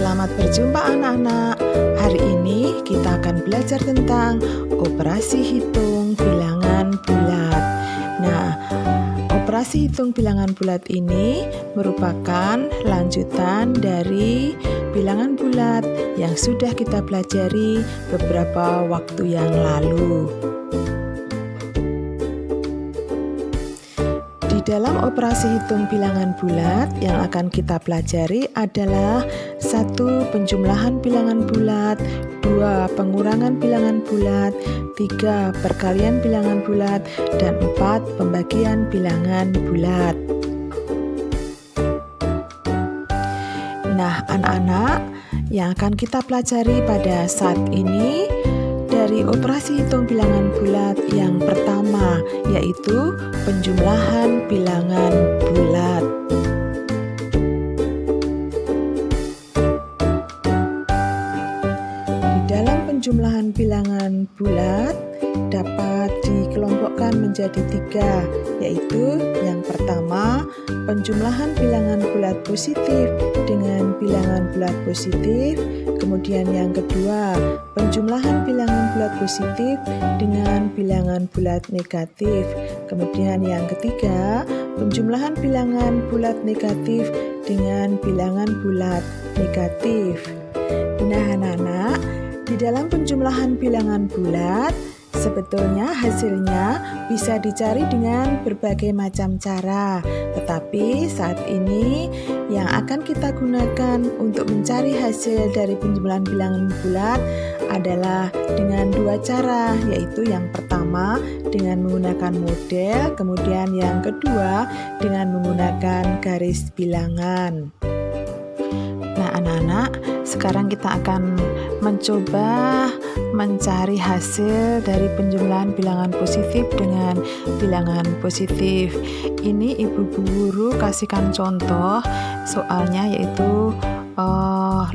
Selamat berjumpa anak-anak. Hari ini kita akan belajar tentang operasi hitung bilangan bulat. Nah, operasi hitung bilangan bulat ini merupakan lanjutan dari bilangan bulat yang sudah kita pelajari beberapa waktu yang lalu. Di dalam operasi hitung bilangan bulat yang akan kita pelajari adalah 1. Penjumlahan bilangan bulat, 2. Pengurangan bilangan bulat, 3. Perkalian bilangan bulat, dan 4. Pembagian bilangan bulat. Nah, anak-anak, yang akan kita pelajari pada saat ini dari operasi hitung bilangan bulat yang pertama, yaitu penjumlahan bilangan bulat. Di dalam penjumlahan bilangan bulat dapat dikelompokkan menjadi 3, yaitu yang pertama, penjumlahan bilangan bulat positif dengan bilangan bulat positif. Kemudian yang kedua, penjumlahan bilangan bulat positif dengan bilangan bulat negatif. Kemudian yang ketiga, penjumlahan bilangan bulat negatif dengan bilangan bulat negatif. Nah, anak-anak, di dalam penjumlahan bilangan bulat, sebetulnya hasilnya bisa dicari dengan berbagai macam cara. Tetapi saat ini yang akan kita gunakan untuk mencari hasil dari penjumlahan bilangan bulat adalah dengan 2 cara, yaitu yang pertama dengan menggunakan model, kemudian yang kedua dengan menggunakan garis bilangan. Nah, anak-anak, sekarang kita akan mencoba mencari hasil dari penjumlahan bilangan positif dengan bilangan positif. Ini ibu guru kasihkan contoh soalnya, yaitu 5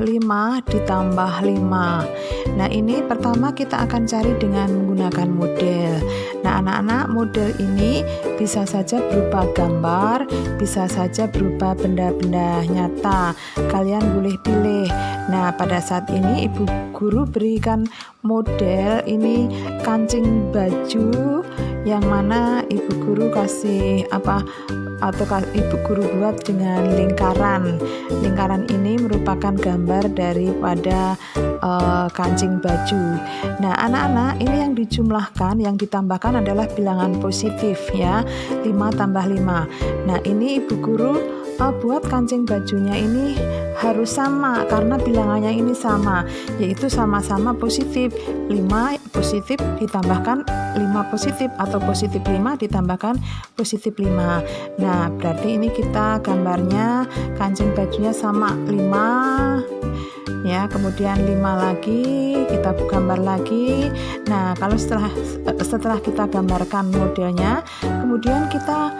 ditambah 5. Nah, ini pertama kita akan cari dengan menggunakan model. Nah, anak-anak, model ini bisa saja berupa gambar, bisa saja berupa benda-benda nyata. Kalian boleh pilih. Nah, pada saat ini ibu guru berikan model ini kancing baju, yang mana ibu guru kasih ibu guru buat dengan lingkaran. Lingkaran ini merupakan gambar daripada kancing baju. Nah, anak-anak, ini yang dijumlahkan, yang ditambahkan adalah bilangan positif, ya, 5 tambah 5. Nah, ini ibu guru buat kancing bajunya ini harus sama karena bilangannya ini sama, yaitu sama-sama positif. 5 positif ditambahkan 5 positif, atau positif 5 ditambahkan positif 5. Nah, berarti ini kita gambarnya kancing bajunya sama 5, ya, kemudian 5 lagi, kita gambar lagi. Nah, kalau setelah kita gambarkan modelnya, kemudian kita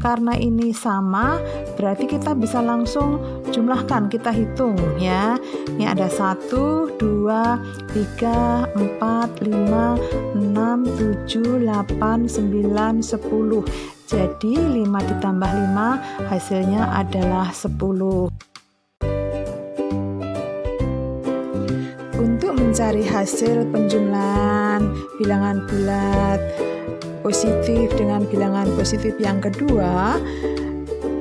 karena ini sama, berarti kita bisa langsung jumlahkan, kita hitung, ya. Ini ada 1, 2, 3, 4, 5, 6, 7, 8, 9, 10. Jadi 5 ditambah 5 hasilnya adalah 10. Untuk mencari hasil penjumlahan bilangan bulat positif dengan bilangan positif yang kedua,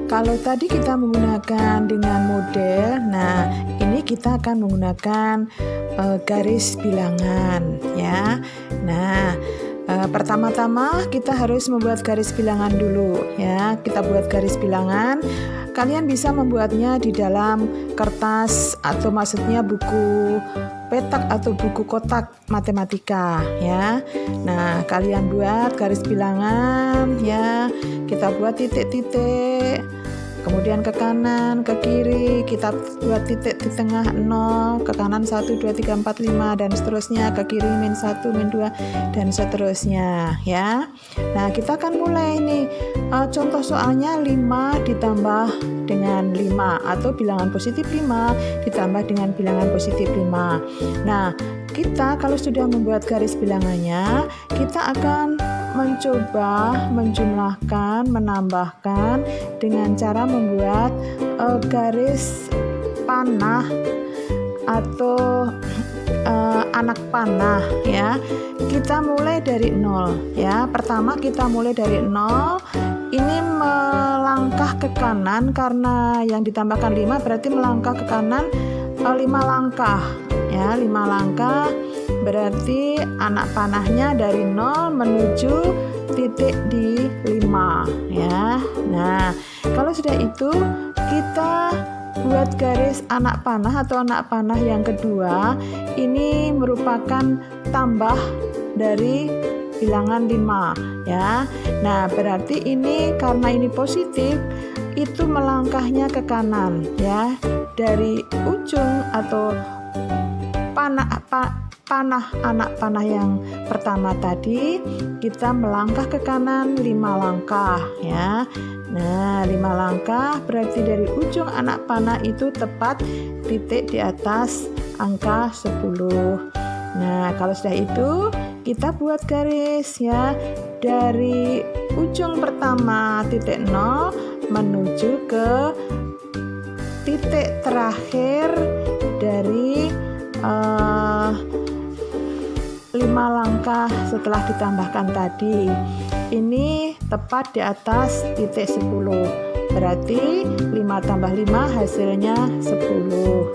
kalau tadi kita menggunakan dengan model, nah ini kita akan menggunakan garis bilangan, ya. Nah, pertama-tama kita harus membuat garis bilangan dulu, ya. Kita buat garis bilangan. Kalian bisa membuatnya di dalam kertas, atau maksudnya buku petak atau buku kotak matematika, ya. Nah, kalian buat garis bilangan, ya. Kita buat titik-titik, kemudian ke kanan, ke kiri, kita buat titik di tengah 0, ke kanan 1, 2, 3, 4, 5, dan seterusnya, ke kiri -1, -2, dan seterusnya, ya. Nah, kita akan mulai nih. Contoh soalnya 5 ditambah dengan 5, atau bilangan positif 5 ditambah dengan bilangan positif 5. Nah, kita kalau sudah membuat garis bilangannya, kita akan mencoba menjumlahkan, menambahkan dengan cara membuat garis panah atau anak panah ya. Kita mulai dari 0 ya. Pertama kita mulai dari 0. Ini melangkah ke kanan karena yang ditambahkan 5 berarti melangkah ke kanan 5 langkah ya. 5 langkah berarti anak panahnya dari 0 menuju titik di 5 ya. Nah, kalau sudah itu kita buat garis anak panah atau anak panah yang kedua. Ini merupakan tambah dari bilangan 5 ya. Nah, berarti ini karena ini positif, itu melangkahnya ke kanan ya. Dari ujung atau panah anak panah yang pertama tadi, kita melangkah ke kanan 5 langkah ya. Nah, 5 langkah berarti dari ujung anak panah itu tepat titik di atas angka 10. Nah, kalau sudah itu kita buat garis ya. Dari ujung pertama titik 0 menuju ke titik terakhir dari 5 langkah setelah ditambahkan tadi. Ini tepat di atas titik 10. Berarti 5 tambah 5 hasilnya 10.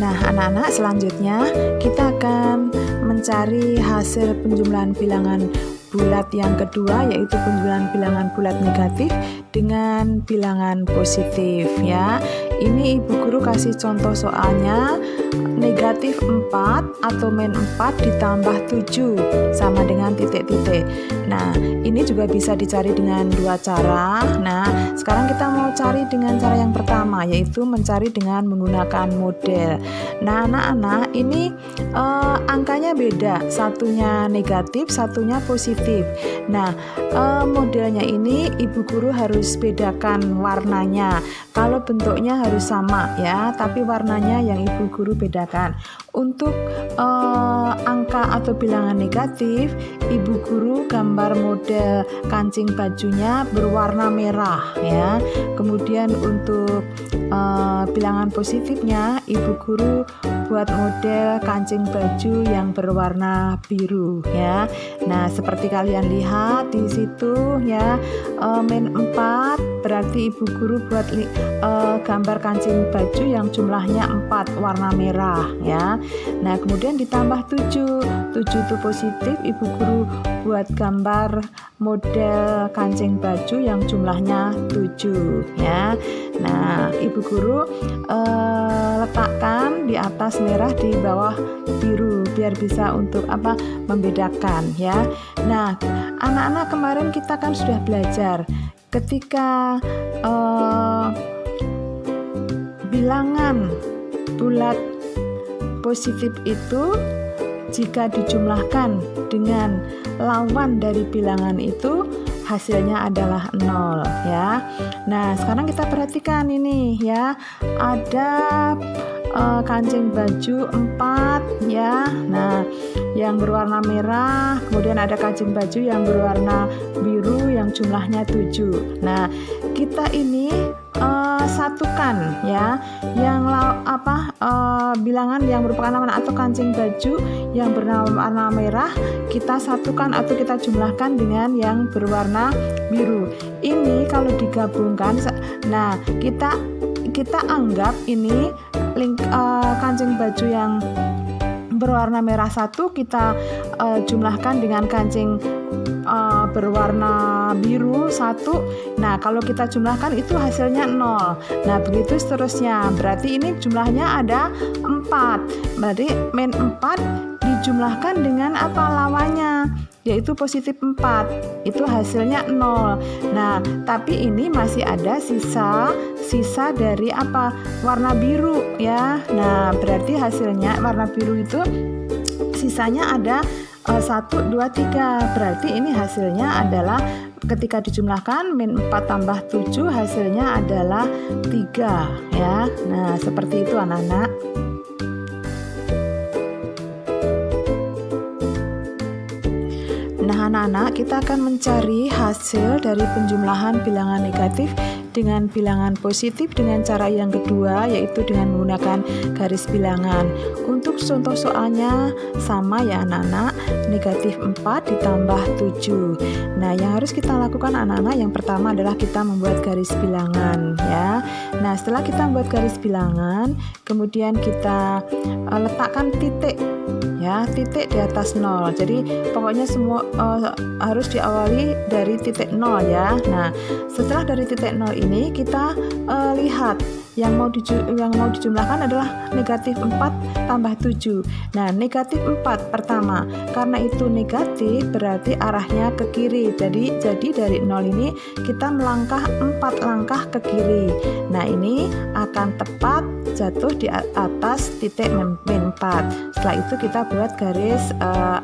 Nah, anak-anak, selanjutnya kita akan mencari hasil penjumlahan bilangan bulat yang kedua, yaitu penjumlahan bilangan bulat negatif dengan bilangan positif ya. Ini Ibu Guru kasih contoh soalnya. Negatif 4 atau min 4 ditambah 7 sama dengan titik-titik. Nah, ini juga bisa dicari dengan dua cara. Nah, sekarang kita mau cari dengan cara yang pertama, yaitu mencari dengan menggunakan model. Nah, anak-anak, ini angkanya beda, satunya negatif, satunya positif. Nah, modelnya ini Ibu Guru harus bedakan warnanya. Kalau bentuknya harus sama ya, tapi warnanya yang Ibu Guru bedakan. Untuk angka atau bilangan negatif, Ibu Guru gambar model kancing bajunya berwarna merah ya. Kemudian untuk bilangan positifnya, Ibu Guru buat model kancing baju yang berwarna biru ya. Nah, seperti kalian lihat di situ ya, min 4 berarti Ibu Guru buat gambar kancing baju yang jumlahnya 4 warna merah ya. Nah, kemudian ditambah 7 itu positif, Ibu Guru buat gambar model kancing baju yang jumlahnya 7 ya. Nah, Ibu Guru letakkan di atas merah, di bawah biru biar bisa untuk membedakan ya. Nah, anak-anak, kemarin kita kan sudah belajar ketika bilangan bulat positif itu jika dijumlahkan dengan lawan dari bilangan itu hasilnya adalah 0 ya. Nah, sekarang kita perhatikan ini ya, ada kancing baju 4 ya. Nah, yang berwarna merah, kemudian ada kancing baju yang berwarna biru yang jumlahnya 7. Nah, kita ini satukan ya, yang bilangan yang merupakan lawan atau kancing baju yang berwarna merah kita satukan atau kita jumlahkan dengan yang berwarna biru. Ini kalau digabungkan, nah kita anggap ini kancing baju yang berwarna merah 1 kita jumlahkan dengan kancing berwarna biru 1. Nah, kalau kita jumlahkan itu hasilnya 0. Nah, begitu seterusnya. Berarti ini jumlahnya ada 4. Berarti min 4 dijumlahkan dengan apa lawannya, yaitu positif 4. Itu hasilnya 0. Nah, tapi ini masih ada sisa dari warna biru ya. Nah, berarti hasilnya warna biru itu sisanya ada 1, 2, 3. Berarti ini hasilnya adalah ketika dijumlahkan min 4 tambah 7 hasilnya adalah 3 ya. Nah, seperti itu anak-anak. Nah, anak-anak, kita akan mencari hasil dari penjumlahan bilangan negatif dengan bilangan positif dengan cara yang kedua, yaitu dengan menggunakan garis bilangan. Untuk contoh soalnya sama ya anak-anak, negatif 4 ditambah 7. Nah, yang harus kita lakukan anak-anak yang pertama adalah kita membuat garis bilangan ya. Nah, setelah kita membuat garis bilangan, kemudian kita letakkan titik ya, titik di atas 0. Jadi pokoknya semua harus diawali dari titik 0 ya. Nah, setelah dari titik 0 ini kita lihat yang mau dijumlahkan adalah negatif 4 tambah 7. Nah, negatif 4 pertama, karena itu negatif berarti arahnya ke kiri. Jadi dari 0 ini kita melangkah 4 langkah ke kiri. Nah, ini akan tepat jatuh di atas titik min 4. Setelah itu kita buat garis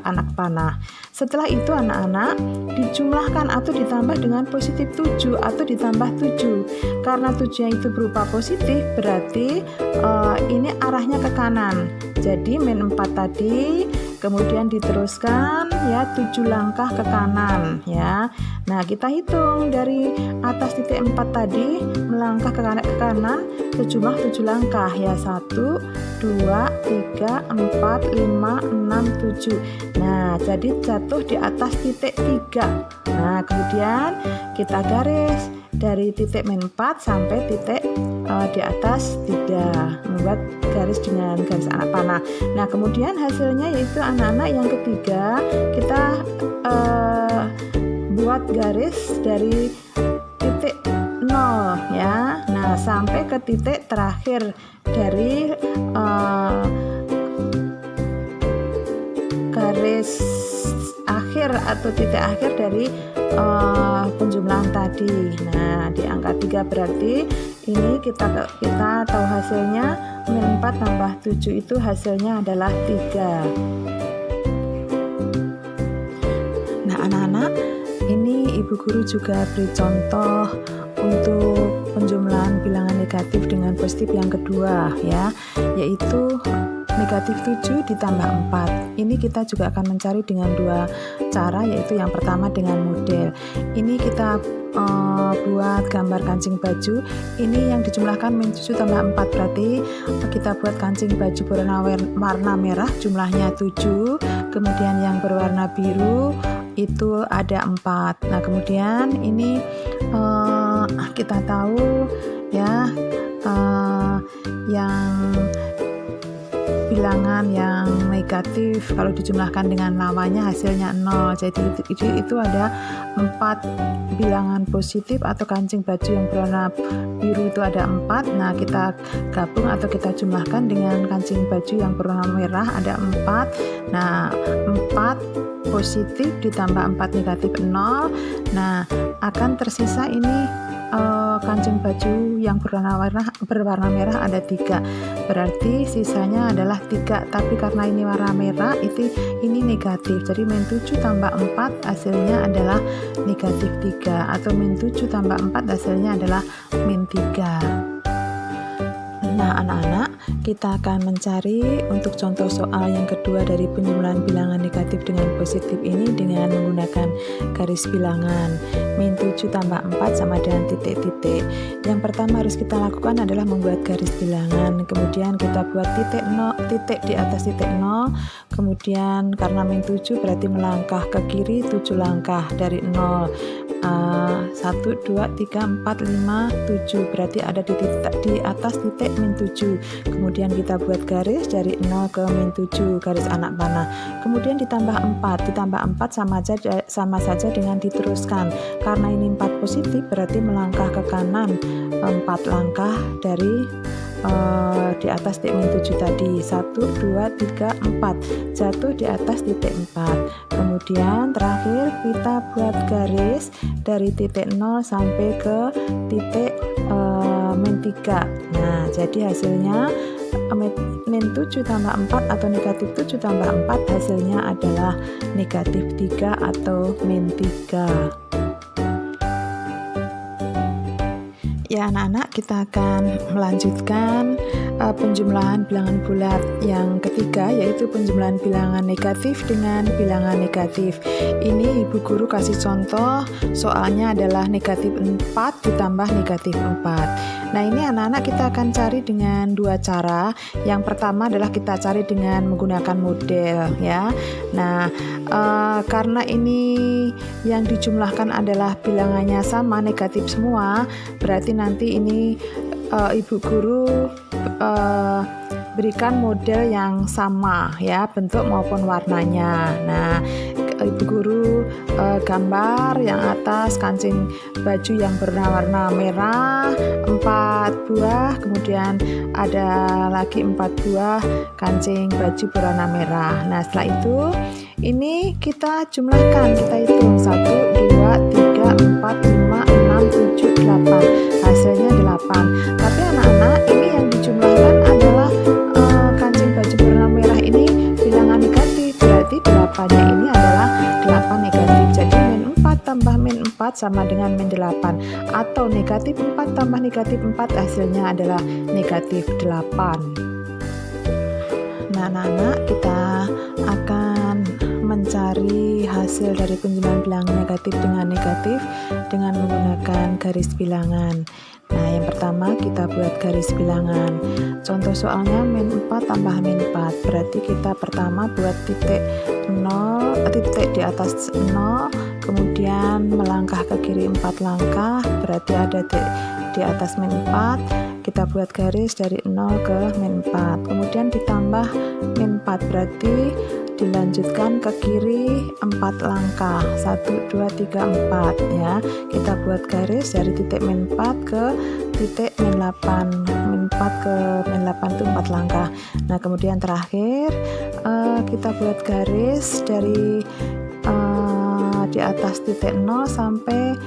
anak panah. Setelah itu anak-anak dijumlahkan atau ditambah dengan positif 7 atau ditambah 7. Karena 7-nya itu berupa positif, berarti ini arahnya ke kanan. Jadi min 4 tadi kemudian diteruskan ya 7 langkah ke kanan ya. Nah, kita hitung dari atas titik 4 tadi melangkah ke kanan sejumlah 7 langkah ya. 1, 2, 3, 4, 5, 6, 7. Nah, jadi jatuh di atas titik 3. Nah, kemudian kita garis dari titik min 4 sampai titik di atas 3, membuat garis dengan garis anak panah. Nah, kemudian hasilnya yaitu anak-anak yang ketiga, kita buat garis dari titik 0 ya. Nah, sampai ke titik terakhir dari garis akhir atau titik akhir dari penjumlahan tadi. Nah, di angka 3 berarti ini kita tahu hasilnya min 4 tambah 7 itu hasilnya adalah 3. Nah, anak-anak, ini ibu guru juga beri contoh untuk penjumlahan bilangan negatif dengan positif yang kedua ya, yaitu negatif 7 ditambah 4. Ini kita juga akan mencari dengan dua cara, yaitu yang pertama dengan model. Ini kita buat gambar kancing baju. Ini yang dijumlahkan min 7 tambah 4, berarti kita buat kancing baju berwarna merah jumlahnya 7, kemudian yang berwarna biru itu ada 4. Nah, kemudian ini kita tahu ya yang bilangan yang negatif kalau dijumlahkan dengan lawannya hasilnya 0. Jadi itu ada 4 bilangan positif atau kancing baju yang berwarna biru itu ada 4. Nah, kita gabung atau kita jumlahkan dengan kancing baju yang berwarna merah ada 4. Nah, 4 positif ditambah 4 negatif 0. Nah, akan tersisa ini kancing baju yang berwarna merah ada 3, berarti sisanya adalah 3. Tapi karena ini warna merah ini negatif, jadi min 7 tambah 4 hasilnya adalah negatif 3, atau min 7 tambah 4 hasilnya adalah min 3. Nah, anak-anak, kita akan mencari untuk contoh soal yang kedua dari penjumlahan bilangan negatif dengan positif ini dengan menggunakan garis bilangan. Min 7 tambah 4 sama dengan titik-titik. Yang pertama harus kita lakukan adalah membuat garis bilangan. Kemudian kita buat titik di atas titik 0. Kemudian karena min 7 berarti melangkah ke kiri 7 langkah dari 0. 1, 2, 3, 4, 5, 7 berarti ada di atas titik min 7. Kemudian kita buat garis dari 0 ke min 7, garis anak panah. Kemudian ditambah 4 sama saja dengan diteruskan. Karena ini 4 positif berarti melangkah ke kanan 4 langkah dari di atas titik min 7 tadi. 1, 2, 3, 4 jatuh di atas titik 4. Kemudian terakhir kita buat garis dari titik 0 sampai ke titik min 3. Nah, jadi hasilnya min 7 tambah 4 atau negatif 7 tambah 4 hasilnya adalah negatif 3 atau min 3. Ya Nah, anak-anak, kita akan melanjutkan penjumlahan bilangan bulat yang ketiga, yaitu penjumlahan bilangan negatif dengan bilangan negatif. Ini Ibu Guru kasih contoh, soalnya adalah negatif 4 ditambah negatif 4. Nah, ini anak-anak kita akan cari dengan dua cara. Yang pertama adalah kita cari dengan menggunakan model, ya. Nah, karena ini yang dijumlahkan adalah bilangannya sama, negatif semua, berarti nanti ini Ibu Guru berikan model yang sama, ya, bentuk maupun warnanya. Nah, Ibu Guru gambar yang atas kancing baju yang berwarna merah 4 buah, kemudian ada lagi 4 buah kancing baju berwarna merah. Nah, setelah itu ini kita jumlahkan, kita hitung 1, 2, 3, 4, 5, 6, 7, 8. Hasilnya 8. Tapi anak-anak, ini yang dijumlahkan adalah kancing baju berwarna merah ini bilangan negatif, berarti berapanya ini adalah 8 negatif. Jadi min 4 tambah min 4 sama dengan min 8, atau negatif 4 tambah negatif 4 hasilnya adalah negatif 8. Nah, anak-anak, kita akan mencari hasil dari penjumlahan bilangan negatif dengan negatif dengan menggunakan garis bilangan. Nah, yang pertama kita buat garis bilangan. Contoh soalnya min 4 tambah min 4, berarti kita pertama buat titik di atas 0, kemudian melangkah ke kiri 4 langkah, berarti ada di atas min 4, kita buat garis dari 0 ke min 4, kemudian ditambah min 4, berarti dilanjutkan ke kiri 4 langkah, 1, 2, 3, 4, ya. Kita buat garis dari titik min 4 ke titik min 8, min 4 ke min 8 itu 4 langkah. Nah, kemudian terakhir kita buat garis dari di atas titik 0 sampai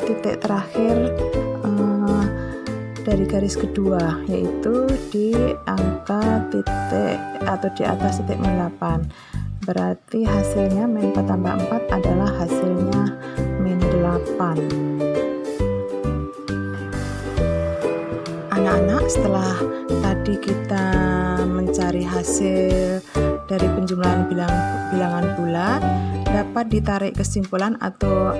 titik terakhir dari garis kedua, yaitu di angka titik atau di atas titik min 8. Berarti hasilnya min 4 tambah 4 adalah hasilnya min 8. Anak-anak, setelah tadi kita mencari hasil dari penjumlahan bilangan bulat, dapat ditarik kesimpulan atau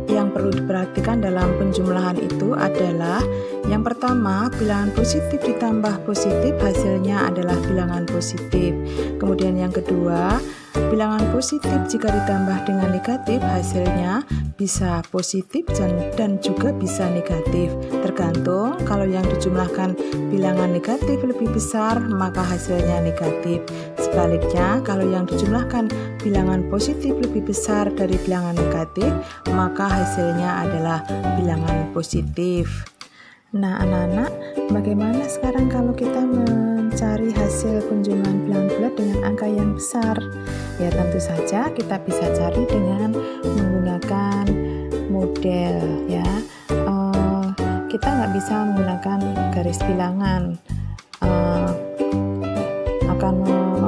yang perlu diperhatikan dalam penjumlahan itu adalah yang pertama, bilangan positif ditambah positif hasilnya adalah bilangan positif. Kemudian yang kedua, bilangan positif jika ditambah dengan negatif hasilnya bisa positif dan juga bisa negatif. Tergantung, kalau yang dijumlahkan bilangan negatif lebih besar maka hasilnya negatif. Sebaliknya, kalau yang dijumlahkan bilangan positif lebih besar dari bilangan negatif maka hasilnya adalah bilangan positif. Nah, anak-anak, bagaimana sekarang kalau kita mencari hasil penjumlahan bilangan bulat dengan angka yang besar? Ya, tentu saja kita bisa cari dengan menggunakan model, ya. Kita nggak bisa menggunakan garis bilangan, akan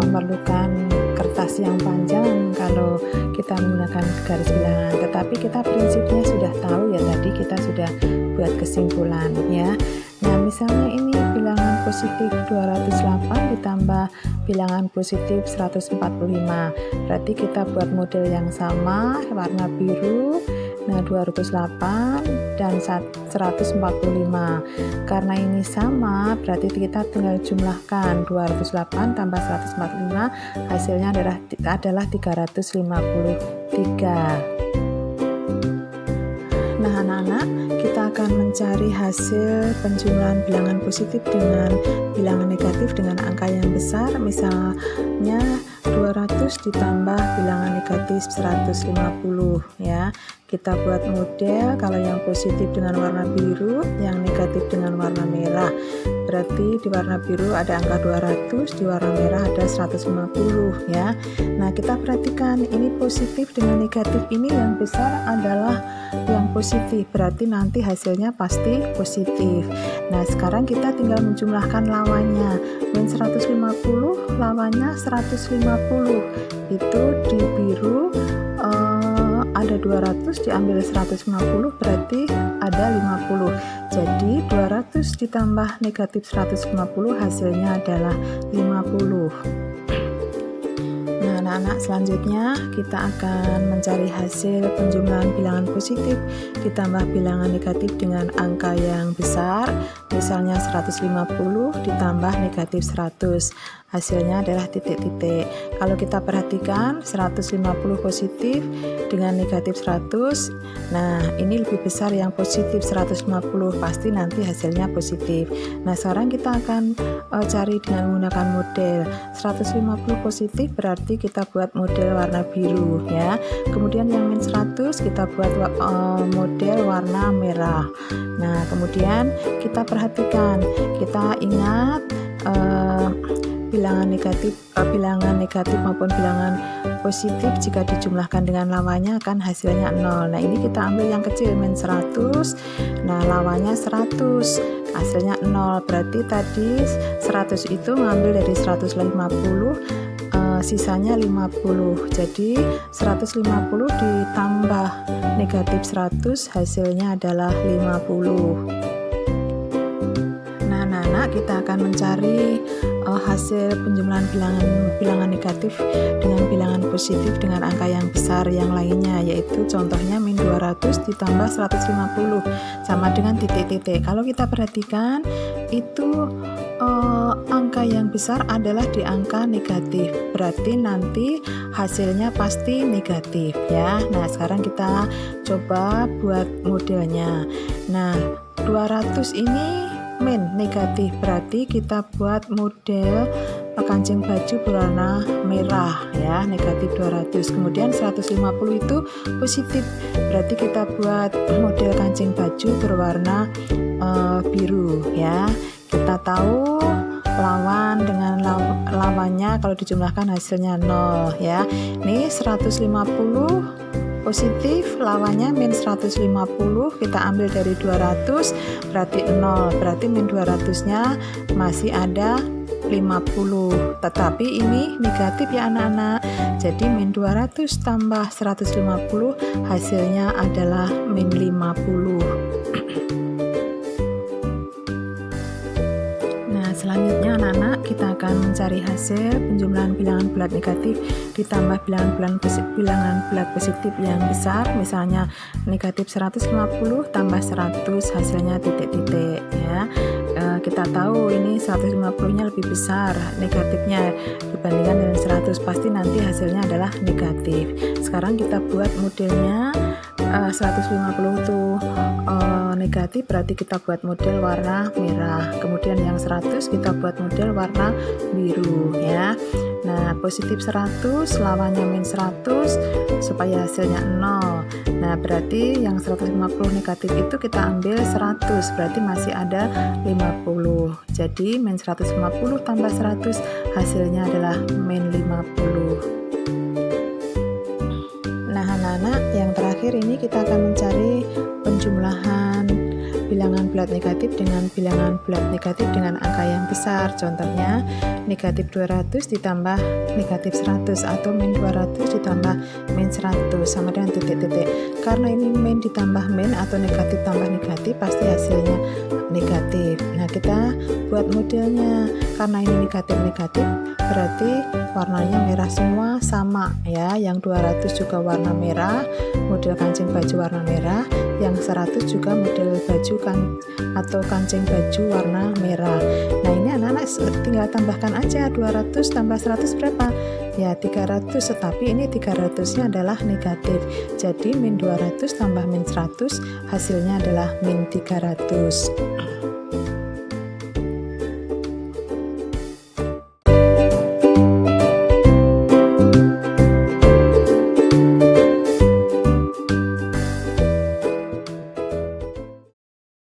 memerlukan kertas yang panjang kalau kita menggunakan garis bilangan, tetapi kita prinsipnya sudah tahu, ya, tadi kita sudah buat kesimpulan, ya. Nah, misalnya ini bilangan positif 208 ditambah bilangan positif 145, berarti kita buat model yang sama, warna biru. Nah, 208 dan 145. Karena ini sama, berarti kita tinggal jumlahkan 208 tambah 145, hasilnya adalah 353. Nah, anak-anak, kita akan mencari hasil penjumlahan bilangan positif dengan bilangan negatif dengan angka yang besar. Misalnya 200 ditambah bilangan negatif 150, ya. Kita buat model, kalau yang positif dengan warna biru, yang negatif dengan warna merah. Berarti di warna biru ada angka 200, di warna merah ada 150, ya. Nah, kita perhatikan ini positif dengan negatif, ini yang besar adalah yang positif, berarti nanti hasilnya pasti positif. Nah, sekarang kita tinggal menjumlahkan lawannya. Min 150 lawannya 150, itu di biru ada ada 200 diambil 150 berarti ada 50. Jadi 200 ditambah negatif 150 hasilnya adalah 50. Nah, anak-anak, selanjutnya kita akan mencari hasil penjumlahan bilangan positif ditambah bilangan negatif dengan angka yang besar. Misalnya 150 ditambah negatif 100. Hasilnya adalah titik-titik. Kalau kita perhatikan 150 positif dengan negatif 100. Nah, ini lebih besar yang positif 150, pasti nanti hasilnya positif. Nah, sekarang kita akan cari dengan menggunakan model. 150 positif berarti kita buat model warna biru ya. Kemudian yang min 100 kita buat model warna merah. Nah, kemudian kita perhatikan, kita ingat bilangan negatif maupun bilangan positif jika dijumlahkan dengan lawannya akan hasilnya 0. Nah, ini kita ambil yang kecil min 100. Nah, lawannya 100, hasilnya 0. Berarti tadi 100 itu ngambil dari 150, sisanya 50. Jadi 150 ditambah negatif 100 hasilnya adalah 50. Nah, kita akan mencari hasil penjumlahan bilangan negatif dengan bilangan positif dengan angka yang besar yang lainnya, yaitu contohnya min 200 ditambah 150 sama dengan titik-titik. Kalau kita perhatikan itu angka yang besar adalah di angka negatif, berarti nanti hasilnya pasti negatif ya. Nah, sekarang kita coba buat modelnya. Nah, 200 ini min negatif, berarti kita buat model kancing baju berwarna merah ya, negatif 200. Kemudian 150 itu positif, berarti kita buat model kancing baju berwarna biru ya. Kita tahu lawan dengan lawannya kalau dijumlahkan hasilnya 0 ya. Ini 150 positif, lawannya min 150, kita ambil dari 200 berarti 0, berarti min 200 nya masih ada 50, tetapi ini negatif ya anak-anak. Jadi min 200 tambah 150 hasilnya adalah min 50. Selanjutnya anak-anak, kita akan mencari hasil penjumlahan bilangan bulat negatif ditambah bilangan bulat positif yang besar. Misalnya negatif 150 tambah 100 hasilnya titik-titik ya. Kita tahu ini 150 nya lebih besar negatifnya dibandingkan dengan 100, pasti nanti hasilnya adalah negatif. Sekarang kita buat modelnya. 150 itu negatif, berarti kita buat model warna merah. Kemudian yang 100 kita buat model warna biru ya. Nah, positif 100 lawannya min 100 supaya hasilnya 0. Nah, berarti yang 150 negatif itu kita ambil 100, berarti masih ada 50. Jadi min 150 tambah 100 hasilnya adalah min 50. Nah, anak-anak, yang terakhir ini kita akan mencari penjumlahan bilangan bulat negatif dengan bilangan bulat negatif dengan angka yang besar. Contohnya negatif 200 ditambah negatif 100 atau min 200 ditambah min 100 sama dengan titik-titik. Karena ini min ditambah min atau negatif tambah negatif, pasti hasilnya negatif. Nah, kita buat modelnya. Karena ini negatif-negatif, berarti warnanya merah semua sama ya. Yang 200 juga warna merah, model kancing baju warna merah. Yang 100 juga model baju atau kancing baju warna merah. Nah, ini anak-anak tinggal tambahkan aja 200 tambah 100 berapa? Ya 300, tetapi ini 300 nya adalah negatif. Jadi min 200 tambah min 100 hasilnya adalah min 300.